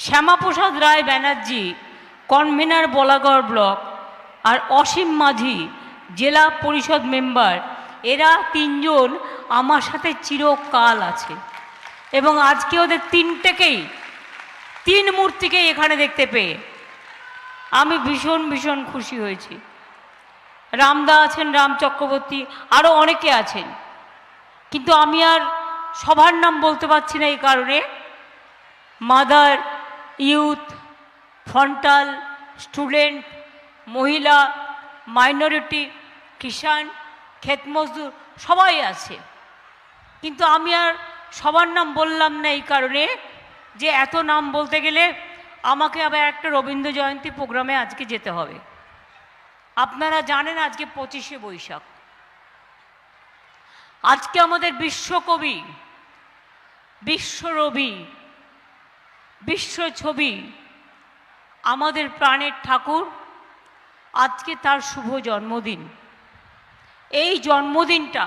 শ্যামাপ্রসাদ রায় Banerjee convener Balagarh block আর অসীম মাঝি জেলা পরিষদ member, এরা তিনজন আমার সাথে চিরকাল আছে এবং আজকে ওদের তিন মূর্তিকেই এখানে দেখতে পেয়ে আমি ভীষণ ভীষণ খুশি হয়েছি। রামদা আছেন, রাম চক্রবর্তী, আরও অনেকে আছেন, কিন্তু আমি আর সবার নাম বলতে পারছি না এই কারণে মাদার, ইউথ, ফ্রন্টাল, স্টুডেন্ট, মহিলা, মাইনরিটি, কিষাণ, ক্ষেত মজদুর সবাই আছে, কিন্তু আমি আর সবার নাম বললাম না এই কারণে যে এত নাম বলতে গেলে আমাকে আবার একটা রবীন্দ্র জয়ন্তী প্রোগ্রামে আজকে যেতে হবে। আপনারা জানেন আজকে 25শে বৈশাখ, আজকে আমাদের বিশ্বকবি, বিশ্বরবি, বিশ্বছবি, আমাদের প্রাণের ঠাকুর, আজকে তার শুভ জন্মদিন। এই জন্মদিনটা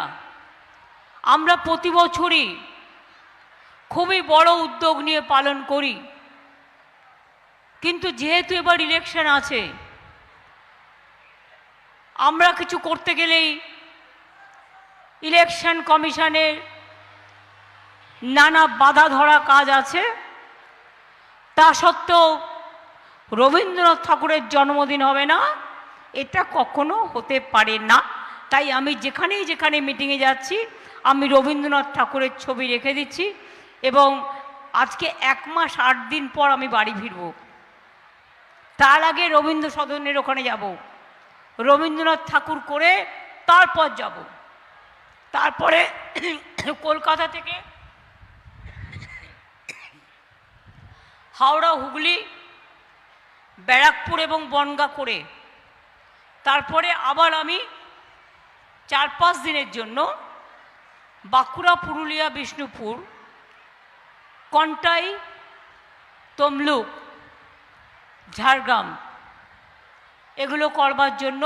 আমরা প্রতি বছরই খুবই বড় উদ্যোগ নিয়ে পালন করি, কিন্তু যেহেতু এবার ইলেকশন আছে, আমরা কিছু করতে গেলেই ইলেকশন কমিশনের নানা বাধা ধরা কাজ আছে। তা সত্ত্বেও রবীন্দ্রনাথ ঠাকুরের জন্মদিন হবে না, এটা কখনো হতে পারে না। তাই আমি যেখানে মিটিংয়ে যাচ্ছি আমি রবীন্দ্রনাথ ঠাকুরের ছবি রেখে দিচ্ছি এবং আজকে 1 মাস 8 দিন পর আমি বাড়ি ফিরব। তার আগে রবীন্দ্র সদনের ওখানে যাব, রবীন্দ্রনাথ ঠাকুর করে তারপর যাব। তারপরে কলকাতা থেকে হাওড়া, হুগলি, ব্যারাকপুর এবং বনগাঁ করে তারপরে আবার আমি 4-5 দিনের জন্য বাঁকুড়া, পুরুলিয়া, বিষ্ণুপুর, কন্টাই, তমলুক, ঝাড়গ্রাম এগুলো করবার জন্য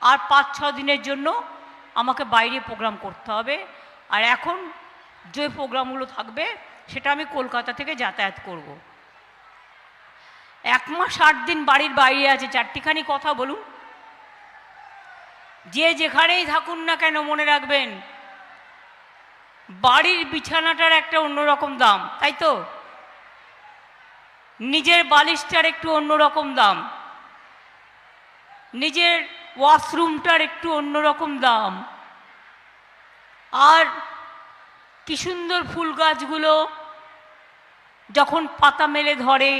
আর 5-6 দিনের জন্য আমাকে বাইরে প্রোগ্রাম করতে হবে। আর এখন যে প্রোগ্রামগুলো থাকবে সেটা আমি কলকাতা থেকে যাতায়াত করব। 1 মাস 8 দিন বাড়ির বাইরে আছে, 4টিখানি কথা বলুন। যে যেখানেই থাকুন না কেন মনে রাখবেন বাড়ির বিছানাটার একটা অন্যরকম দাম, তাই তো? নিজের বালিশটার একটু অন্যরকম দাম, নিজের ওয়াশরুমটার একটু অন্যরকম দাম, আর কি সুন্দর ফুল গাছগুলো যখন পাতা মেলে ধরে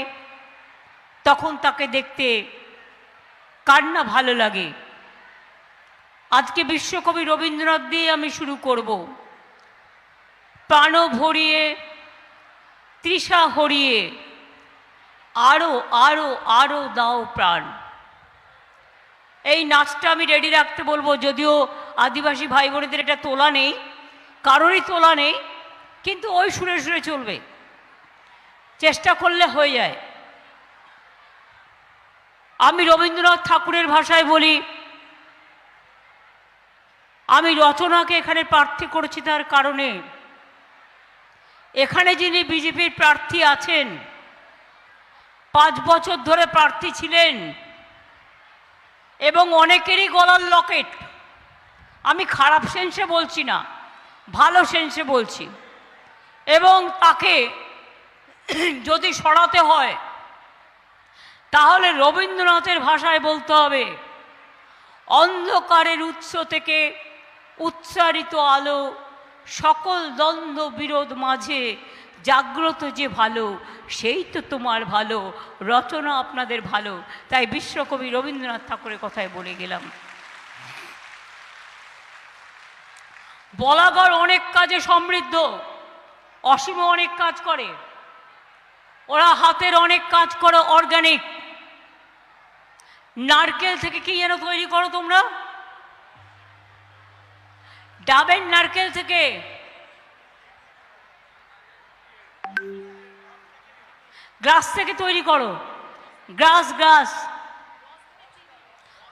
তখন তাকে দেখতে কার না ভালো লাগে। আজকে বিশ্বকবি রবীন্দ্রনাথ দিয়ে আমি শুরু করব। প্রাণ ভরিয়ে তৃষা হরিয়ে আরো আরো আরো দাও প্রাণ। এই নাচটা আমি রেডি রাখতে বলবো, যদিও আদিবাসী ভাই বোনেদের এটা তোলা নেই, কারোরই তোলা নেই, কিন্তু ওই সুরে সুরে চলবে, চেষ্টা করলে হয়ে যায়। আমি রবীন্দ্রনাথ ঠাকুরের ভাষায় বলি, আমি রচনাকে এখানে প্রার্থী করেছি তার কারণে এখানে যিনি বিজেপির প্রার্থী আছেন, 5 বছর ধরে প্রার্থী ছিলেন এবং অনেকেরই গলার লকেট, আমি খারাপ সেন্সে বলছি না, ভালো সেন্সে বলছি, এবং তাকে যদি সরাতে হয় তাহলে রবীন্দ্রনাথের ভাষায় বলতে হবে, অন্ধকারের উৎস থেকে উচ্চারিত আলো, সকল দ্বন্দ্ব বিরোধ মাঝে জাগ্রত যে ভালো, সেই তো তোমার ভালো, রচনা আপনাদের ভালো। তাই বিশ্বকবি রবীন্দ্রনাথ ঠাকুরের কথায় বলে গেলাম। বলাগড় অনেক কাজে সমৃদ্ধ, অসীমও অনেক কাজ করে, ওরা হাতের অনেক কাজ করে, অর্গানিক। নারকেল থেকে কি যেন তৈরি করো তোমরা? ডাবের নারকেল থেকে, গ্রাস থেকে তৈরি করো, গ্রাস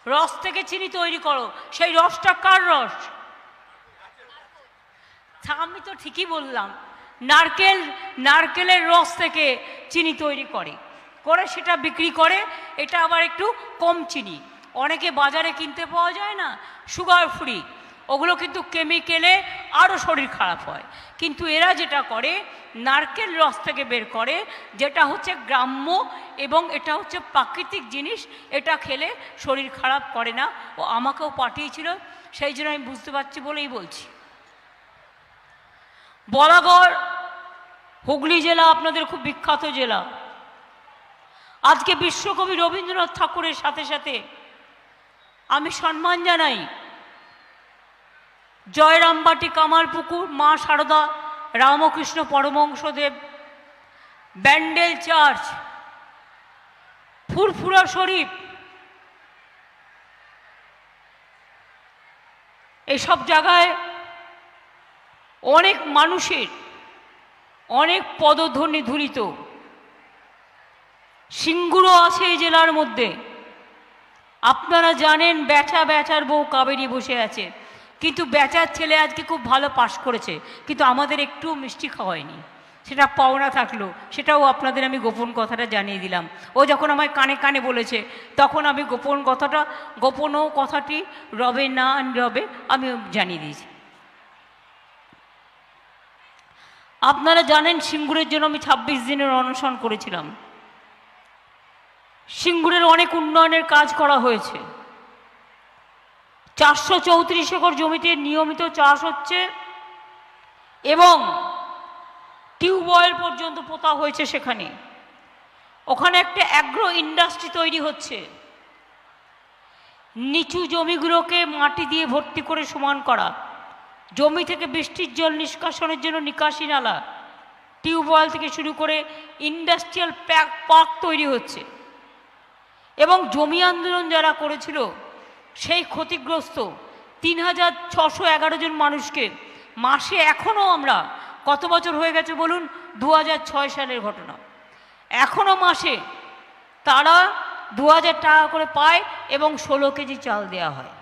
রস থেকে চিনি তৈরি করো। সেই রসটা কার রস? আমি তো ঠিকই বললাম, নারকেলের রস থেকে চিনি তৈরি করে সেটা বিক্রি করে। এটা আবার একটু কম চিনি, অনেকে বাজারে কিনতে পাওয়া যায় না, সুগার ফ্রি, ওগুলো কিন্তু কেমিক্যালে আরও শরীর খারাপ হয়। কিন্তু এরা যেটা করে নারকেল রস থেকে বের করে, যেটা হচ্ছে গ্রাম্য এবং এটা হচ্ছে প্রাকৃতিক জিনিস, এটা খেলে শরীর খারাপ করে না। ও আমাকেও পাঠিয়েছিল, সেই জন্য আমি বুঝতে পারছি বলেই বলছি। বলাগড় হুগলি জেলা আপনাদের খুব বিখ্যাত জেলা। আজকে বিশ্বকবি রবীন্দ্রনাথ ঠাকুরের সাথে সাথে আমি সম্মান জানাই জয়রামবাটি, কামারপুকুর, মা সারদা, রামকৃষ্ণ পরমহংসদেব, ব্যান্ডেল চার্চ, ফুরফুরা শরীফ, এইসব জায়গায় অনেক মানুষের অনেক পদধ্বনি ধুলিত। সিঙ্গুরও আছে এই জেলার মধ্যে। আপনারা জানেন বেচার বউ কাবেরী বসে আছে, কিন্তু বেচার ছেলে আজকে খুব ভালো পাশ করেছে, কিন্তু আমাদের একটু মিষ্টি খাওয়ায়নি, সেটা পাওনা থাকলো। সেটাও আপনাদের আমি গোপন কথাটা জানিয়ে দিলাম। ও যখন আমায় কানে কানে বলেছে তখন আমি গোপনও কথাটি রবে না রবে আমি জানিয়ে দিয়েছি। আপনারা জানেন সিঙ্গুরের জন্য আমি 26 দিনের অনশন করেছিলাম। সিঙ্গুরের অনেক উন্নয়নের কাজ করা হয়েছে। 434 একর জমিতে নিয়মিত চাষ হচ্ছে এবং টিউবওয়েল পর্যন্ত পোতা হয়েছে সেখানে। ওখানে একটা অ্যাগ্রো ইন্ডাস্ট্রি তৈরি হচ্ছে। নিচু জমিগুলোকে মাটি দিয়ে ভর্তি করে সমান করা, জমি থেকে বৃষ্টির জল নিষ্কাশনের জন্য নিকাশি নালা, টিউবওয়েল থেকে শুরু করে ইন্ডাস্ট্রিয়াল পার্ক তৈরি হচ্ছে। এবং জমি আন্দোলন যারা করেছিল সেই ক্ষতিগ্রস্ত 3611 জন মানুষকে মাসে, এখনও আমরা, কত বছর হয়ে গেছে বলুন, 2006 সালের ঘটনা, এখনও মাসে তারা 2000 টাকা করে পায় এবং 16 কেজি চাল দেওয়া হয়।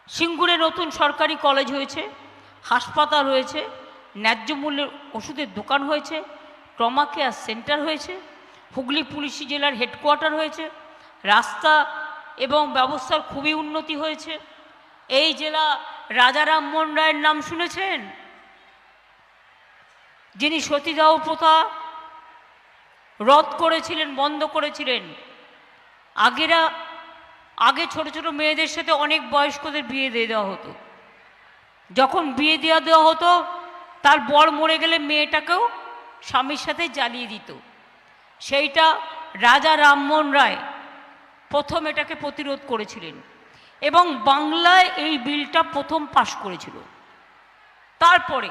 সিঙ্গুরে নতুন সরকারি কলেজ হয়েছে, হাসপাতাল হয়েছে, ন্যায্য মূল্যের ওষুধের দোকান হয়েছে, ট্রমা কেয়ার সেন্টার হয়েছে, হুগলি পুলিশি জেলার হেডকোয়ার্টার হয়েছে, রাস্তা এবং ব্যবস্থার খুবই উন্নতি হয়েছে। এই জেলা রাজা রামমোহন রায়ের নাম শুনেছেন, যিনি সতীদাহ প্রথা রদ করেছিলেন, বন্ধ করেছিলেন। আগে ছোট ছোট মেয়েদের সাথে অনেক বয়স্কদের বিয়ে দিয়ে দেওয়া হতো। যখন বিয়ে দেওয়া হতো তার বর মরে গেলে মেয়েটাকেও স্বামীর সাথে জ্বালিয়ে দিত। সেইটা রাজা রামমোহন রায় প্রথম এটাকে প্রতিরোধ করেছিলেন এবং বাংলায় এই বিলটা প্রথম পাশ করেছিল। তারপরে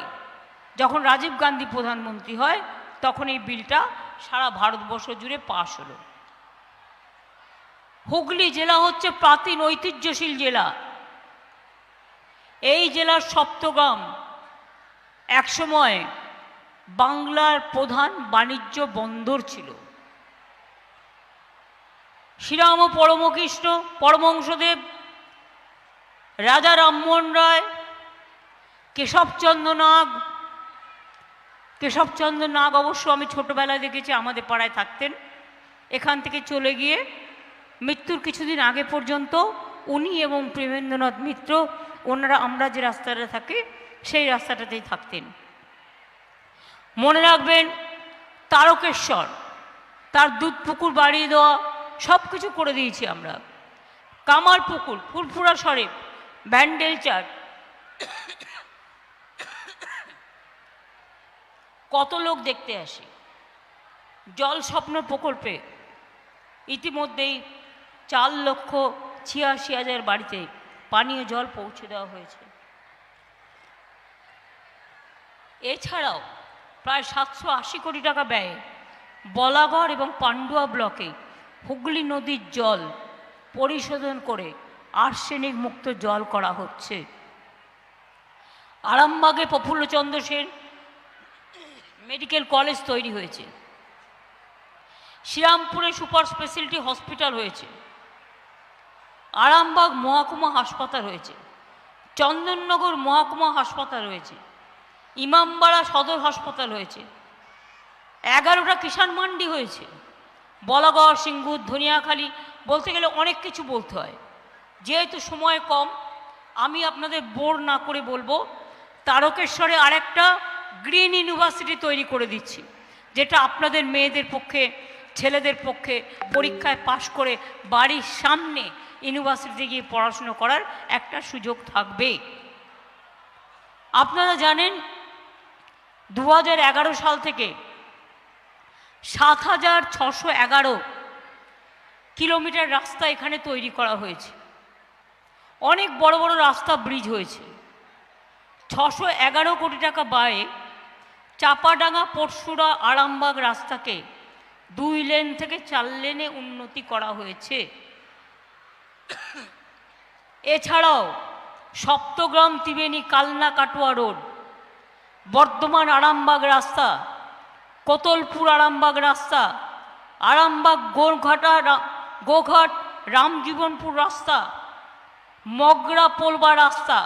যখন রাজীব গান্ধী প্রধানমন্ত্রী হয় তখন এই বিলটা সারা ভারতবর্ষ জুড়ে পাশ হলো। হুগলি জেলা হচ্ছে প্রাচীন ঐতিহ্যশীল জেলা। এই জেলার সপ্তগ্রাম একসময় বাংলার প্রধান বাণিজ্য বন্দর ছিল। শ্রীরাম পরমকৃষ্ণ পরমহংসদেব, রাজা রামমোহন রায়, কেশবচন্দ্র নাগ অবশ্য আমি ছোটবেলায় দেখেছি, আমাদের পাড়ায় থাকতেন। এখান থেকে চলে গিয়ে মৃত্যুর কিছুদিন আগে পর্যন্ত উনি এবং প্রেমেন্দ্রনাথ মিত্র, ওনারা আমরা যে রাস্তাটা থাকি সেই রাস্তাটাতেই থাকতেন। মনে রাখবেন তারকেশ্বর, তার দুধপুকুর বাড়িয়ে দেওয়া, সব কিছু করে দিয়েছি আমরা। কামারপুকুর, ফুরফুরা শরীফ, ব্যান্ডেল চার্চ, কত লোক দেখতে আসে। জল স্বপ্ন প্রকল্পে ইতিমধ্যেই 4,86,000 বাড়িতে পানীয় জল পৌঁছে দেওয়া হয়েছে। এছাড়াও প্রায় 780 কোটি টাকা ব্যয়ে বলাগড় এবং পান্ডুয়া ব্লকে হুগলি নদীর জল পরিশোধন করে আর্সেনিক মুক্ত জল করা হচ্ছে। আরামবাগে প্রফুল্লচন্দ্র সেন মেডিকেল কলেজ তৈরি হয়েছে। শ্রীরামপুরে সুপার স্পেশালিটি হসপিটাল হয়েছে। আরামবাগ মহকুমা হাসপাতাল হয়েছে। চন্দননগর মহকুমা হাসপাতাল হয়েছে। ইমামবাড়া সদর হাসপাতাল হয়েছে, 11টা কিষাণ মান্ডি হয়েছে, বলাগড়, সিঙ্গুর, ধনিয়াখালী, বলতে গেলে অনেক কিছু বলতে হয়। যেহেতু সময় কম, আমি আপনাদের বোর না করে বলবো, তারকেশ্বরে আরেকটা গ্রিন ইউনিভার্সিটি তৈরি করে দিচ্ছি, যেটা আপনাদের মেয়েদের পক্ষে, ছেলেদের পক্ষে পরীক্ষায় পাশ করে বাড়ির সামনে ইউনিভার্সিটিতে গিয়ে পড়াশুনো করার একটা সুযোগ থাকবে। আপনারা জানেন 2011 সাল থেকে 7,611 কিলোমিটার রাস্তা এখানে তৈরি করা হয়েছে। অনেক বড় বড় রাস্তা, ব্রিজ হয়েছে। 611 কোটি টাকা ব্যয়ে চাপাডাঙ্গা, পরশুরা, আরামবাগ রাস্তাকে 2 লেন থেকে 4 লেনে উন্নতি করা হয়েছে। এছাড়াও সপ্তগ্রাম, ত্রিবেণী, কালনা, কাটোয়া রোড, বর্ধমান আরামবাগ রাস্তা, কোতলপুর আরামবাগ রাস্তা, আরামবাগ গোঘাট রামজীবনপুর রাস্তা, মগরা পোলবা রাস্তা,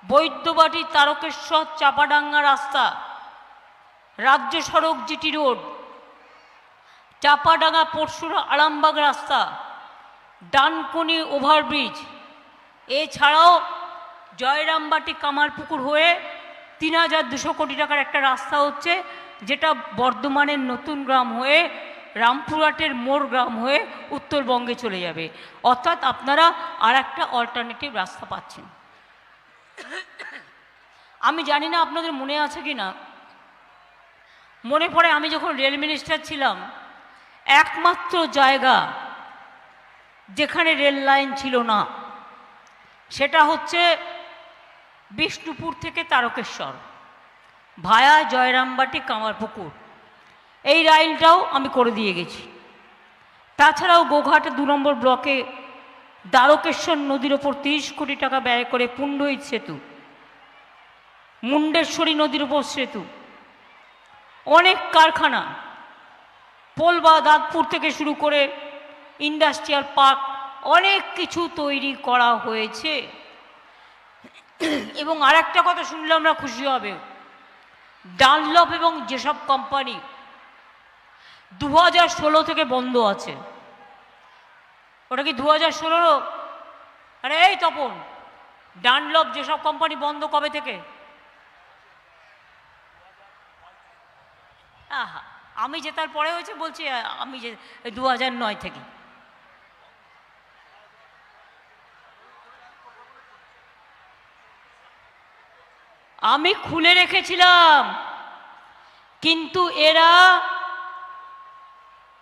বৈদ্যবাটি তারকেশ্বর চাপাডাঙ্গা রাস্তা, রাজ্য সড়ক জিটি রোড, চাপাডাঙ্গা পরশুরা আরামবাগ রাস্তা, ডানকুনি ওভারব্রিজ। এছাড়াও জয়রামবাটি কামারপুকুর হয়ে 3,200 কোটি টাকার একটা রাস্তা হচ্ছে, যেটা বর্ধমানের নতুন গ্রাম হয়ে রামপুরহাটের মোড় গ্রাম হয়ে উত্তরবঙ্গে চলে যাবে। অর্থাৎ আপনারা আর একটা অল্টারনেটিভ রাস্তা পাচ্ছেন। আমি জানি না আপনাদের মনে আছে কি না, মনে পড়ে আমি যখন রেল মিনিস্টার ছিলাম, একমাত্র জায়গা যেখানে রেল লাইন ছিল না সেটা হচ্ছে বিষ্ণুপুর থেকে তারকেশ্বর ভায়া জয়রামবাটি কামারপুকুর। এই লাইনটাও আমি করে দিয়ে গেছি। তাছাড়াও গোঘাটে 2 নম্বর ব্লকে দ্বারকেশ্বর নদীর ওপর 30 কোটি টাকা ব্যয় করে পুণ্ডহিত সেতু, মুন্ডেশ্বরী নদীর ওপর সেতু, অনেক কারখানা, পোলবা দাঁতপুর থেকে শুরু করে ইন্ডাস্ট্রিয়াল পার্ক, অনেক কিছু তৈরি করা হয়েছে। এবং আর একটা কথা শুনলে আমরা খুশি হবে, ডানলপ এবং যেসব কোম্পানি 2016 থেকে বন্ধ আছে। ওটা কি 2016? আরে এই তপন, ডানলপ যেসব কোম্পানি বন্ধ কবে থেকে? আহা, আমি জেতার পরে হয়েছে বলছি, আমি যে 2009 থেকে। আমি খুলে রেখেছিলাম, কিন্তু এরা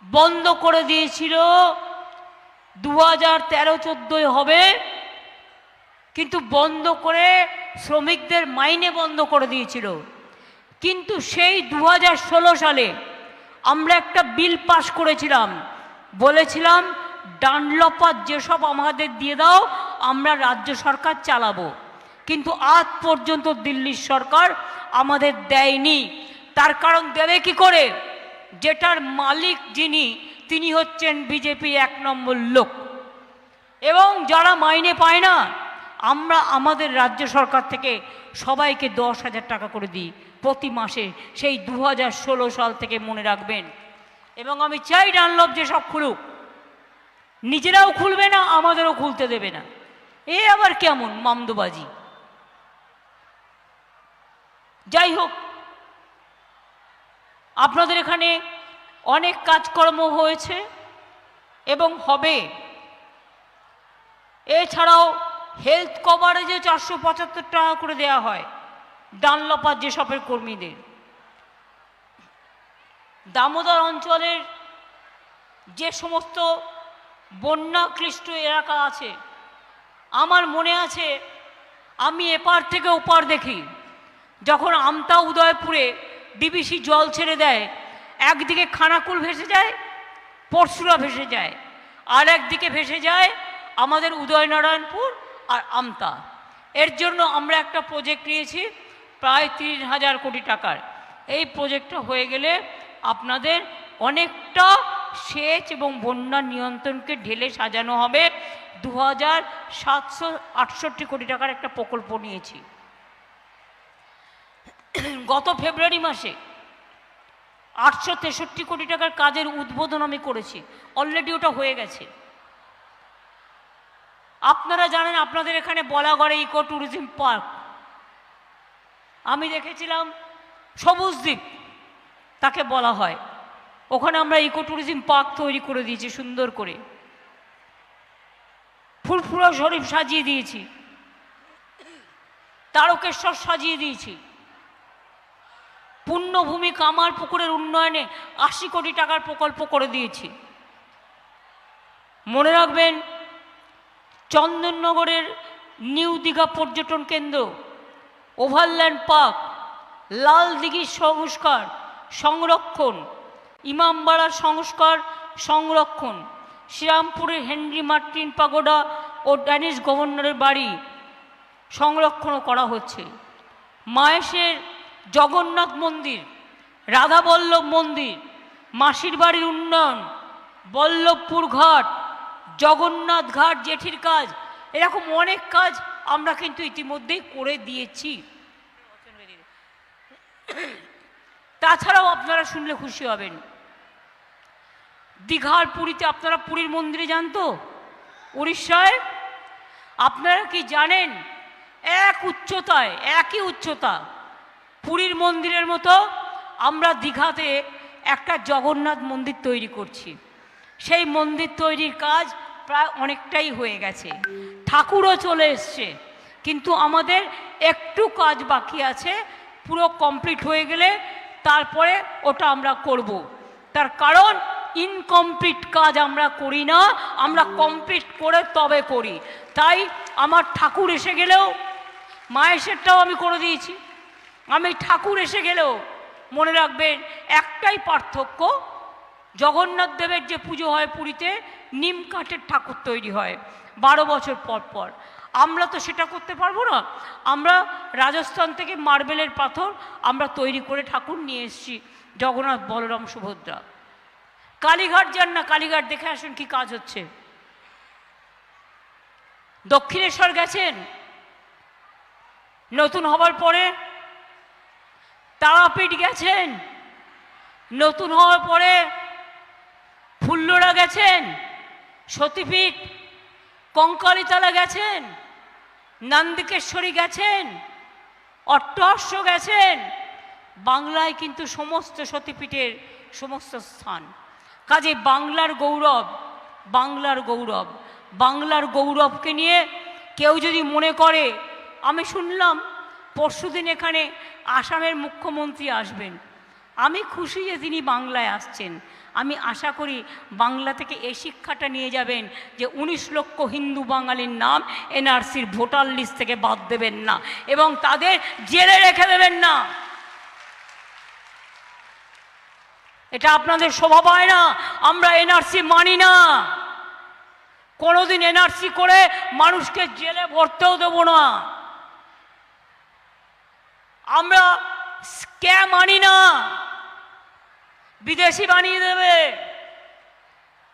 বন্ধ করে দিয়েছিল। 2013-14 হবে, কিন্তু বন্ধ করে শ্রমিকদের মাইনে বন্ধ করে দিয়েছিল। কিন্তু সেই 2016 সালে আমরা একটা বিল পাস করেছিলাম, বলেছিলাম ডানলপার যেসব আমাদের দিয়ে দাও, আমরা রাজ্য সরকার চালাবো। কিন্তু আজ পর্যন্ত দিল্লির সরকার আমাদের দেয়নি। তার কারণ দেবে কি করে? যেটার মালিক যিনি, তিনি হচ্ছেন বিজেপির 1 নম্বর লোক। এবং যারা মাইনে পায় না, আমরা আমাদের রাজ্য সরকার থেকে সবাইকে 10,000 টাকা করে দিই প্রতি মাসে, সেই 2016 সাল থেকে, মনে রাখবেন। এবং আমি চাই ডানলপ যেসব খুলুক, নিজেরাও খুলবে না, আমাদেরও খুলতে দেবে না। এ আবার কেমন মামদোবাজি? যাই হোক, আপনাদের এখানে অনেক কাজকর্ম হয়েছে এবং হবে। এছাড়াও হেলথ কভারেজে 475 টাকা করে দেওয়া হয় ডানলপার যেসবের কর্মীদের। দামোদর অঞ্চলের যে সমস্ত বন্যাক্লিষ্ট এলাকা আছে, আমার মনে আছে আমি এপার থেকে ওপার দেখি, যখন আমতা উদয়পুরে ডিবিসি জল ছেড়ে দেয়, একদিকে খানাকুল ভেসে যায়, পরশুরা ভেসে যায়, আর একদিকে ভেসে যায় আমাদের উদয়নারায়ণপুর আর আমতা। এর জন্য আমরা একটা প্রজেক্ট নিয়েছি প্রায় 30,000 কোটি টাকার। এই প্রজেক্টটা হয়ে গেলে আপনাদের অনেকটা সেচ এবং বন্যা নিয়ন্ত্রণকে ঢেলে সাজানো হবে। 2,768 কোটি টাকার একটা প্রকল্প নিয়েছি। গত ফেব্রুয়ারি মাসে 863 কোটি টাকার কাজের উদ্বোধন আমি করেছি, অলরেডি ওটা হয়ে গেছে। আপনারা জানেন আপনাদের এখানে বলাগড়ে ইকো ট্যুরিজম পার্ক, আমি দেখেছিলাম সবুজ দ্বীপ তাকে বলা হয়, ওখানে আমরা ইকো ট্যুরিজম পার্ক তৈরি করে দিয়েছি সুন্দর করে, ফুরফুরা শরীফ সাজিয়ে দিয়েছি, তারকেশ্বর সাজিয়ে দিয়েছি, পুণ্যভূমি কামার পুকুরের উন্নয়নে 80 কোটি টাকার প্রকল্প করে দিয়েছি। মনে রাখবেন চন্দননগরের নিউ দীঘা পর্যটন কেন্দ্র, ওভারল্যান্ড পার্ক, লাল দিঘির সংস্কার সংরক্ষণ, ইমামবাড়ার সংস্কার সংরক্ষণ, শ্রীরামপুরের হেনরি মার্টিন পাগোডা ও ড্যানিশ গভর্নরের বাড়ি সংরক্ষণও করা হচ্ছে। মাহেশের জগন্নাথ মন্দির, রাধাবল্লভ মন্দির, মাসির বাড়ির উন্নয়ন, বল্লভপুর ঘাট, জগন্নাথ ঘাট জেঠির কাজ, এরকম অনেক কাজ আমরা কিন্তু ইতিমধ্যেই করে দিয়েছি। তাছাড়াও আপনারা শুনলে খুশি হবেন, দীঘার পুরীতে, আপনারা পুরীর মন্দিরে যান তো উড়িষ্যায়, আপনারা কি জানেন একই উচ্চতা পুরীর মন্দিরের মতো আমরা দীঘাতে একটা জগন্নাথ মন্দির তৈরি করছি। সেই মন্দির তৈরির কাজ প্রায় অনেকটাই হয়ে গেছে, ঠাকুরও চলে এসছে, কিন্তু আমাদের একটু কাজ বাকি আছে, পুরো কমপ্লিট হয়ে গেলে তারপরে ওটা আমরা করব। তার কারণ ইনকমপ্লিট কাজ আমরা করি না, আমরা কমপ্লিট করে তবে করি। তাই আমার ঠাকুর এসে গেলেও, মায়েশেরটাও আমি করে দিয়েছি, আমি ঠাকুর এসে গেলেও মনে রাখবেন একটাই পার্থক্য, জগন্নাথ দেবের যে পুজো হয় পুরীতে নিম কাঠের ঠাকুর তৈরি হয় 12 বছর পর পর, আমরা তো সেটা করতে পারবো না। আমরা রাজস্থান থেকে মার্বেলের পাথর আমরা তৈরি করে ঠাকুর নিয়ে এসেছি, জগন্নাথ বলরাম সুভদ্রা। কালীঘাট যান না, কালীঘাট দেখে আসুন কি কাজ হচ্ছে। দক্ষিণেশ্বর গেছেন নতুন হবার পরে, তারাপীঠ গেছেন নতুন হওয়ার পরে, ফুল্লরা গেছেন, সতীপীঠ, কঙ্কালীতলা গেছেন, নন্দিকেশ্বরী গেছেন, অট্টহাস্য গেছেন, বাংলায় কিন্তু সমস্ত সতীপীঠের সমস্ত স্থান। কাজে বাংলার গৌরব, বাংলার গৌরব, বাংলার গৌরবকে নিয়ে কেউ যদি মনে করে, আমি শুনলাম পরশুদিন এখানে আসামের মুখ্যমন্ত্রী আসবেন, আমি খুশি যে তিনি বাংলায় আসছেন। আমি আশা করি বাংলা থেকে এই শিক্ষাটা নিয়ে যাবেন যে 19 লক্ষ হিন্দু বাঙালির নাম এনআরসির ভোটার লিস্ট থেকে বাদ দেবেন না এবং তাদের জেলে রেখে দেবেন না। এটা আপনাদের শোভা পায় না, আমরা এনআরসি মানি না, কোনোদিন এনআরসি করে মানুষকে জেলে ভরতেও দেব না। আমরা স্ক্যাম মানি না, বিদেশি বানিয়ে দেবে।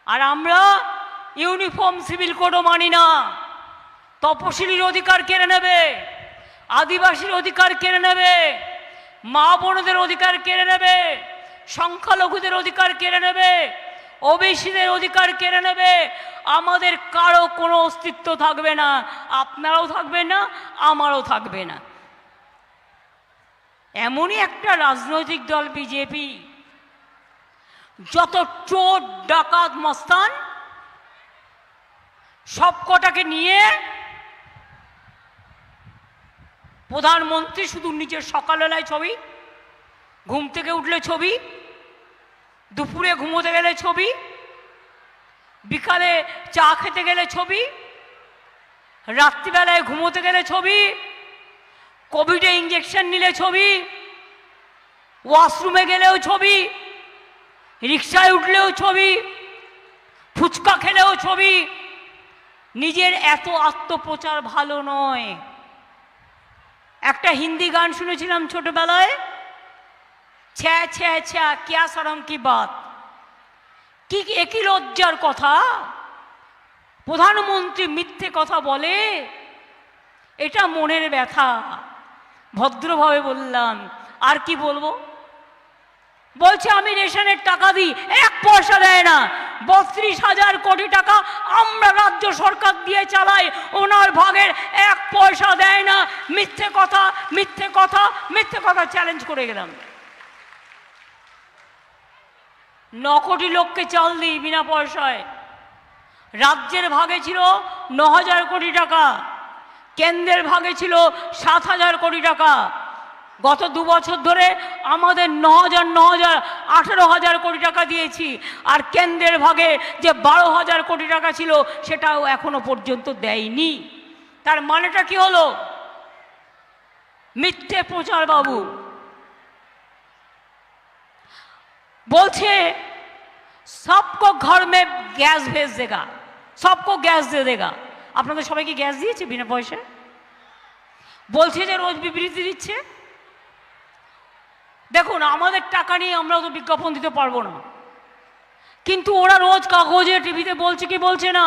আর আমরা ইউনিফর্ম সিভিল কোডও মানি না, তপশিলির অধিকার কেড়ে নেবে, আদিবাসীর অধিকার কেড়ে নেবে, মা বোনদের অধিকার কেড়ে নেবে, সংখ্যালঘুদের অধিকার কেড়ে নেবে, ওবিসিদের অধিকার কেড়ে নেবে। আমাদের কারো কোনো অস্তিত্ব থাকবে না, আপনারাও থাকবেন না, আমারও থাকবে না। এমনই একটা রাজনৈতিক দল বিজেপি, যত চোর ডাকাত মস্তান সব কটাকে নিয়ে প্রধানমন্ত্রী শুধু নিজের সকালবেলায় ছবি, ঘুম থেকে উঠলে ছবি, দুপুরে ঘুমোতে গেলে ছবি, বিকালে চা খেতে গেলে ছবি, রাত্রিবেলায় ঘুমোতে গেলে ছবি, কোভিডে ইঞ্জেকশন নিলে ছবি, ওয়াশরুমে গেলেও ছবি, রিক্সায় উঠলেও ছবি, ফুচকা খেলেও ছবি। নিজের এত আত্মপ্রচার ভালো নয়। একটা হিন্দি গান শুনেছিলাম ছোটবেলায়, ছ্যা ছ্যা ছ্যা ক্যা শরম কি বাত। কি একই লজ্জার কথা, প্রধানমন্ত্রী মিথ্যে কথা বলে, এটা মনের ব্যথা। ভদ্রভাবে বললাম, আর কি বলবো? বলছে আমি রেশনের টাকা দিই, 1 পয়সা দেয় না। 32,000 কোটি টাকা আমরা রাজ্য সরকার দিয়ে চালাই, ওনার ভাগের 1 পয়সা দেয় না। মিথ্যে কথা, মিথ্যে কথা, মিথ্যে কথা চ্যালেঞ্জ করে গেলাম। 9 কোটি লোককে চাল দিই বিনা পয়সায়। রাজ্যের ভাগে ছিল 9,000 কোটি টাকা, কেন্দ্রের ভাগে ছিল 7,000 কোটি টাকা। গত 2 বছর ধরে আমাদের 9,000 18,000 কোটি টাকা দিয়েছি। আর কেন্দ্রের ভাগে যে 12,000 কোটি টাকা ছিল সেটাও এখনো পর্যন্ত দেয়নি। তার মানেটা কি হলো? মিথ্যে প্রচার বাবু। बोलছে सबको घर में गैस भेज देगा, सबको गैस दे देगा। আপনাদের সবাইকে গ্যাস দিয়েছে বিনা পয়সায়? বলছে যে রোজ বিবৃতি দিচ্ছে। দেখুন, আমাদের টাকা নিয়ে আমরা তো বিজ্ঞাপন দিতে পারবো না, কিন্তু ওরা রোজ কাগজে টিভিতে বলছে কি বলছে না,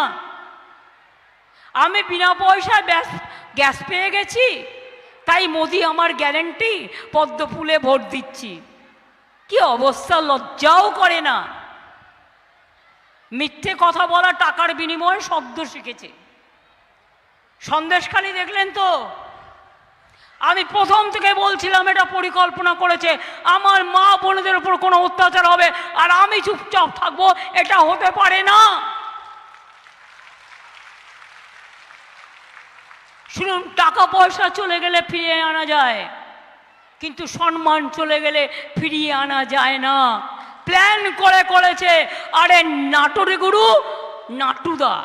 আমি বিনা পয়সায় গ্যাস পেয়ে গেছি, তাই মোদি আমার গ্যারেন্টি, পদ্ম ফুলে ভোট দিচ্ছি। কি অবস্থা, লজ্জাও করে না। মিথ্যে কথা বলা টাকার বিনিময়ে শব্দ শিখেছে। সন্দেশখালি দেখলেন তো? আমি প্রথম থেকে বলছিলাম এটা পরিকল্পনা করেছে, আমার মা বোনদের উপর কোনো অত্যাচার হবে আর আমি চুপচাপ থাকবো, এটা হতে পারে না। শুনুন, টাকা পয়সা চলে গেলে ফিরিয়ে আনা যায়, কিন্তু সম্মান চলে গেলে ফিরিয়ে আনা যায় না। প্ল্যান করে করেছে। আরে নাটোরে গুরু নাটুদা,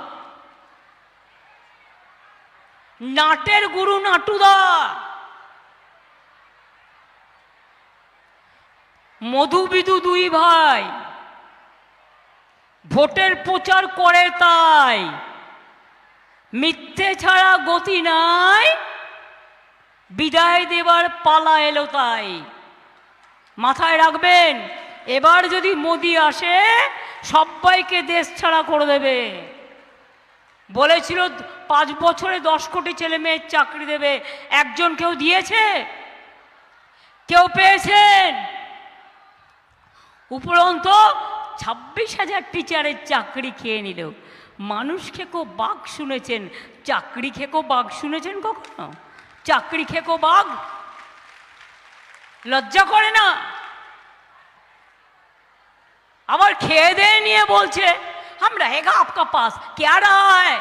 নাটের গুরু নাটুদা। মধুবিদু 2 ভাই, ভোটের প্রচার করে তাই, মিথ্যে ছাড়া গতি নাই, বিদায় দেবার পালা এলো তাই। মাথায় রাখবেন, এবার যদি মোদি আসে সবাইকে দেশ ছাড়া করে দেবে। বলেছিল 5 বছরে 10 কোটি ছেলে মেয়ের চাকরি দেবে, একজন কেউ দিয়েছে? কেউ পেয়েছেন? উপরন্তু 26,000 টিচারের চাকরি খেয়ে নিল। মানুষ খেকো বাঘ শুনেছেন, চাকরি খেকো বাঘ শুনেছেন কখনো? চাকরি খেকো বাঘ। লজ্জা করে না? আবার খেয়ে দিয়ে নিয়ে বলছে हम रहेगा आपका पास, क्या रहा है?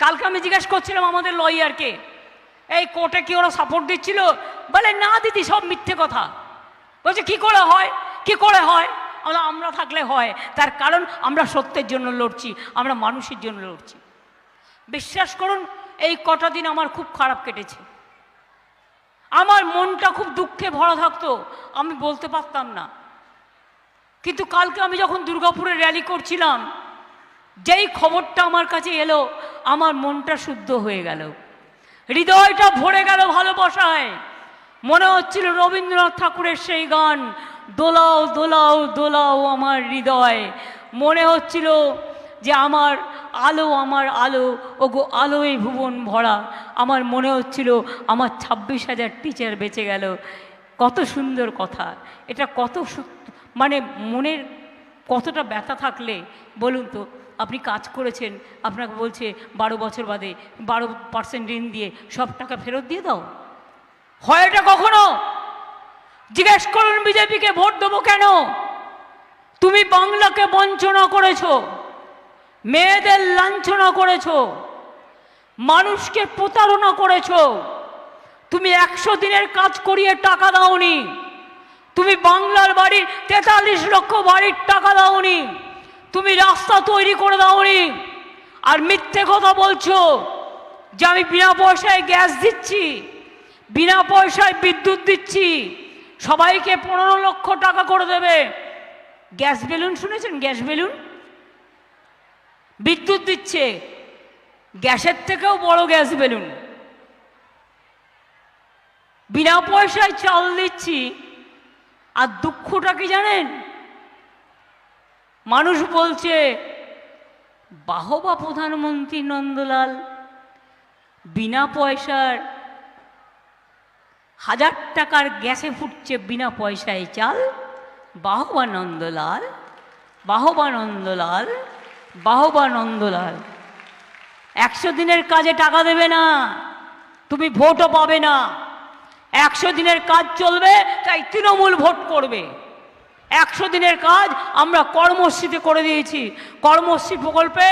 কালকে আমি জিজ্ঞেস করছিলাম আমাদের লয়ারকে, এই কোর্টে কি ওরা সাপোর্ট দিচ্ছিল? বলে না দিদি, সব মিথ্যে কথা। বলছে কি করে হয়, কি করে হয়? আমরা থাকলে হয়, তার কারণ আমরা সত্যের জন্য লড়ছি, আমরা মানুষের জন্য লড়ছি। বিশ্বাস করুন, এই কটা দিন আমার খুব খারাপ কেটেছে। আমার মনটা খুব দুঃখে ভরা থাকতো, আমি বলতে পারতাম না। কিন্তু কালকে আমি যখন দুর্গাপুরে র্যালি করছিলাম, যেই খবরটা আমার কাছে এলো, আমার মনটা শুদ্ধ হয়ে গেল, হৃদয়টা ভরে গেল ভালোবাসায়। মনে হচ্ছিল রবীন্দ্রনাথ ঠাকুরের সেই গান, দোলাও দোলাও দোলাও আমার হৃদয়। মনে হচ্ছিল যে আমার আলো, ওগো আলোয় ভুবন ভরা। আমার মনে হচ্ছিল আমার 26,000 টিচার বেঁচে গেল। কত সুন্দর কথা এটা, কত মানে মনের কতটা ব্যথা থাকলে বলুন তো। আপনি কাজ করেছেন, আপনাকে বলছে 12 বছর বাদে 12% ঋণ দিয়ে সব টাকা ফেরত দিয়ে দাও। হয় এটা কখনো? জিজ্ঞেস করুন বিজেপিকে ভোট দেবো কেন? তুমি বাংলাকে বঞ্চনা করেছো, মেয়েদের লাঞ্ছনা করেছো, মানুষকে প্রতারণা করেছো। তুমি 100 দিনের কাজ করিয়ে টাকা দাওনি, তুমি বাংলার বাড়ির 43 লক্ষ বাড়ির টাকা দাওনি, তুমি রাস্তা তৈরি করে দাওনি। আর মিথ্যে কথা বলছো যে আমি বিনা পয়সায় গ্যাস দিচ্ছি, বিনা পয়সায় বিদ্যুৎ দিচ্ছি, সবাইকে 15 লক্ষ টাকা করে দেবে। গ্যাস বেলুন শুনেছেন? Gas balloon. বিদ্যুৎ দিচ্ছে, গ্যাসের থেকেও বড় গ্যাস বেলুন। বিনা পয়সায় চাল দিচ্ছি। আর দুঃখটা কি জানেন? মানুষ বলছে বাহবা প্রধানমন্ত্রী নন্দলাল, বিনা পয়সার 1000 টাকার গ্যাসে ফুটছে বিনা পয়সায় চাল। বাহবা নন্দলাল, বাহবা নন্দলাল, বাহবা নন্দলাল। 100 দিনের কাজে টাকা দেবে না, তুমি ভোটও পাবে না। 100 দিনের কাজ চলবে, তাই তৃণমূল ভোট করবে। 100 দিনের কাজ আমরা কর্মশ্রীতে করে দিয়েছি। কর্মশ্রী প্রকল্পে